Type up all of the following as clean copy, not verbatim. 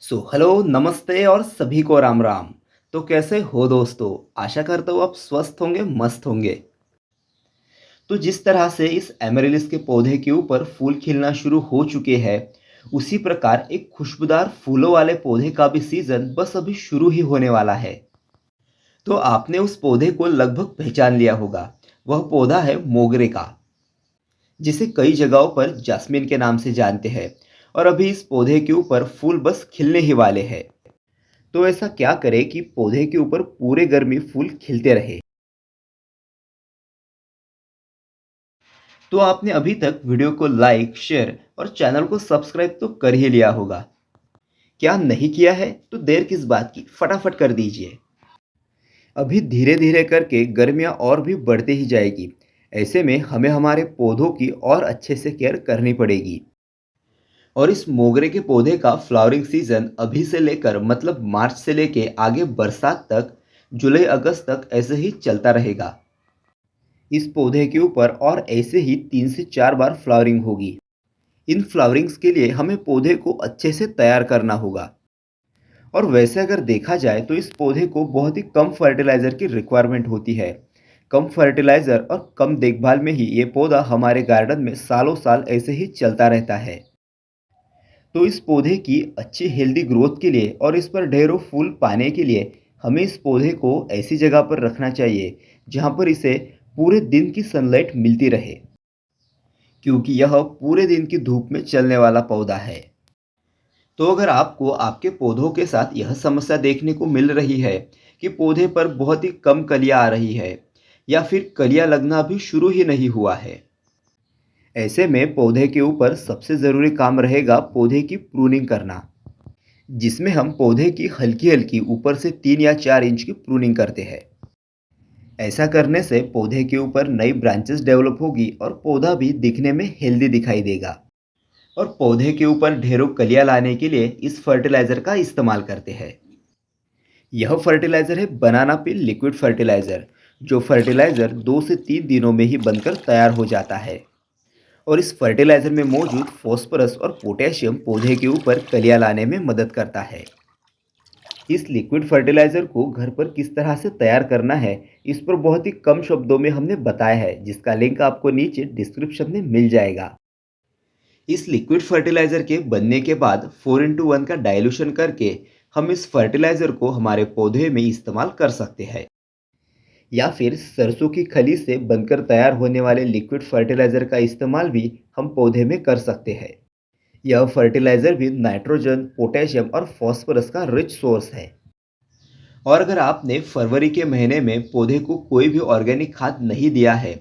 Hello, नमस्ते और सभी को राम राम। तो कैसे हो दोस्तों? आशा करता हूँ आप स्वस्थ होंगे, मस्त होंगे। तो जिस तरह से इस एमरिलिस के पौधे के ऊपर फूल खिलना शुरू हो चुके हैं, उसी प्रकार एक खुशबूदार फूलों वाले पौधे का भी सीजन बस अभी शुरू ही होने वाला है। तो आपने उस पौधे को लगभग पहचान लिया होगा। वह पौधा है मोगरे का, जिसे कई जगहों पर जास्मिन के नाम से जानते हैं। और अभी इस पौधे के ऊपर फूल बस खिलने ही वाले हैं। तो ऐसा क्या करें कि पौधे के ऊपर पूरे गर्मी फूल खिलते रहे। तो आपने अभी तक वीडियो को लाइक, शेयर और चैनल को सब्सक्राइब तो कर ही लिया होगा। क्या नहीं किया है तो देर किस बात की, फटाफट कर दीजिए। अभी धीरे धीरे करके गर्मियाँ और भी बढ़ती ही जाएगी। ऐसे में हमें हमारे पौधों की और अच्छे से केयर करनी पड़ेगी। और इस मोगरे के पौधे का फ्लावरिंग सीजन अभी से लेकर मतलब मार्च से लेके आगे बरसात तक, जुलाई अगस्त तक ऐसे ही चलता रहेगा। इस पौधे के ऊपर और ऐसे ही 3 से 4 बार फ्लावरिंग होगी। इन फ्लावरिंग्स के लिए हमें पौधे को अच्छे से तैयार करना होगा। और वैसे अगर देखा जाए तो इस पौधे को बहुत ही कम फर्टिलाइज़र की रिक्वायरमेंट होती है। कम फर्टिलाइज़र और कम देखभाल में ही ये पौधा हमारे गार्डन में सालों साल ऐसे ही चलता रहता है। तो इस पौधे की अच्छी हेल्दी ग्रोथ के लिए और इस पर ढेरों फूल पाने के लिए हमें इस पौधे को ऐसी जगह पर रखना चाहिए जहाँ पर इसे पूरे दिन की सनलाइट मिलती रहे, क्योंकि यह पूरे दिन की धूप में चलने वाला पौधा है। तो अगर आपको आपके पौधों के साथ यह समस्या देखने को मिल रही है कि पौधे पर बहुत ही कम कलियां आ रही है, या फिर कलियां लगना भी शुरू ही नहीं हुआ है, ऐसे में पौधे के ऊपर सबसे ज़रूरी काम रहेगा पौधे की प्रूनिंग करना, जिसमें हम पौधे की हल्की हल्की ऊपर से 3 या 4 इंच की प्रूनिंग करते हैं। ऐसा करने से पौधे के ऊपर नई ब्रांचेस डेवलप होगी और पौधा भी दिखने में हेल्दी दिखाई देगा। और पौधे के ऊपर ढेरों कलियां लाने के लिए इस फर्टिलाइजर का इस्तेमाल करते हैं। यह फर्टिलाइजर है बनाना पिल लिक्विड फर्टिलाइजर, जो फर्टिलाइजर 2 से 3 दिनों में ही बनकर तैयार हो जाता है। और इस फर्टिलाइजर में मौजूद फॉस्फोरस और पोटेशियम पौधे के ऊपर कलियां लाने में मदद करता है। इस लिक्विड फर्टिलाइजर को घर पर किस तरह से तैयार करना है, इस पर बहुत ही कम शब्दों में हमने बताया है, जिसका लिंक आपको नीचे डिस्क्रिप्शन में मिल जाएगा। इस लिक्विड फर्टिलाइजर के बनने के बाद 4:1 का डाइल्यूशन करके हम इस फर्टिलाइजर को हमारे पौधे में इस्तेमाल कर सकते हैं। या फिर सरसों की खली से बनकर तैयार होने वाले लिक्विड फर्टिलाइजर का इस्तेमाल भी हम पौधे में कर सकते हैं। यह फर्टिलाइजर भी नाइट्रोजन, पोटेशियम और फास्फोरस का रिच सोर्स है। और अगर आपने फरवरी के महीने में पौधे को कोई भी ऑर्गेनिक खाद नहीं दिया है,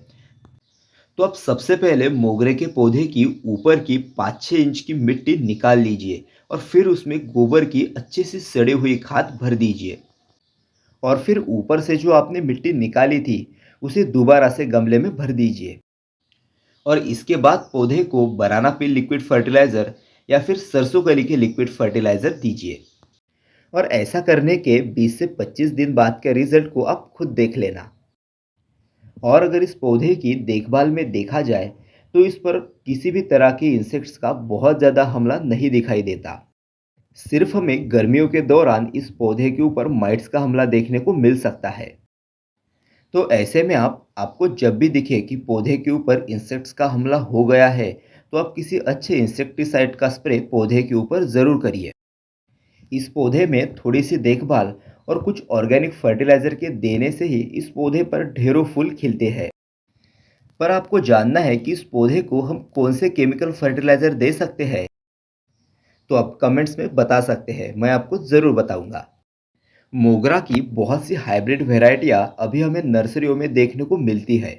तो आप सबसे पहले मोगरे के पौधे की ऊपर की 5-6 इंच की मिट्टी निकाल लीजिए और फिर उसमें गोबर की अच्छे से सड़ी हुई खाद भर दीजिए। और फिर ऊपर से जो आपने मिट्टी निकाली थी, उसे दोबारा से गमले में भर दीजिए। और इसके बाद पौधे को बनाना पील लिक्विड फर्टिलाइज़र या फिर सरसों कली के लिक्विड फर्टिलाइज़र दीजिए। और ऐसा करने के 20 से 25 दिन बाद के रिजल्ट को आप खुद देख लेना। और अगर इस पौधे की देखभाल में देखा जाए तो इस पर किसी भी तरह के इंसेक्ट्स का बहुत ज़्यादा हमला नहीं दिखाई देता। सिर्फ हमें गर्मियों के दौरान इस पौधे के ऊपर माइट्स का हमला देखने को मिल सकता है। तो ऐसे में आपको जब भी दिखे कि पौधे के ऊपर इंसेक्ट्स का हमला हो गया है, तो आप किसी अच्छे इंसेक्टिसाइड का स्प्रे पौधे के ऊपर ज़रूर करिए। इस पौधे में थोड़ी सी देखभाल और कुछ ऑर्गेनिक फर्टिलाइज़र के देने से ही इस पौधे पर ढेरों फूल खिलते हैं। पर आपको जानना है कि इस पौधे को हम कौन से केमिकल फर्टिलाइज़र दे सकते हैं, तो आप कमेंट्स में बता सकते हैं, मैं आपको ज़रूर बताऊंगा। मोगरा की बहुत सी हाइब्रिड वैरायटियां अभी हमें नर्सरियों में देखने को मिलती है,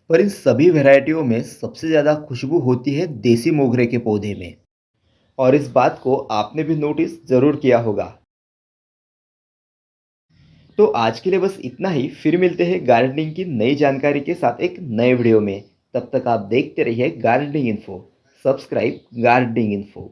पर इन सभी वैरायटियों में सबसे ज़्यादा खुशबू होती है देसी मोगरे के पौधे में। और इस बात को आपने भी नोटिस ज़रूर किया होगा। तो आज के लिए बस इतना ही, फिर मिलते हैं गार्डनिंग की नई जानकारी के साथ एक नए वीडियो में। तब तक आप देखते रहिए gardening info. Subscribe gardening info.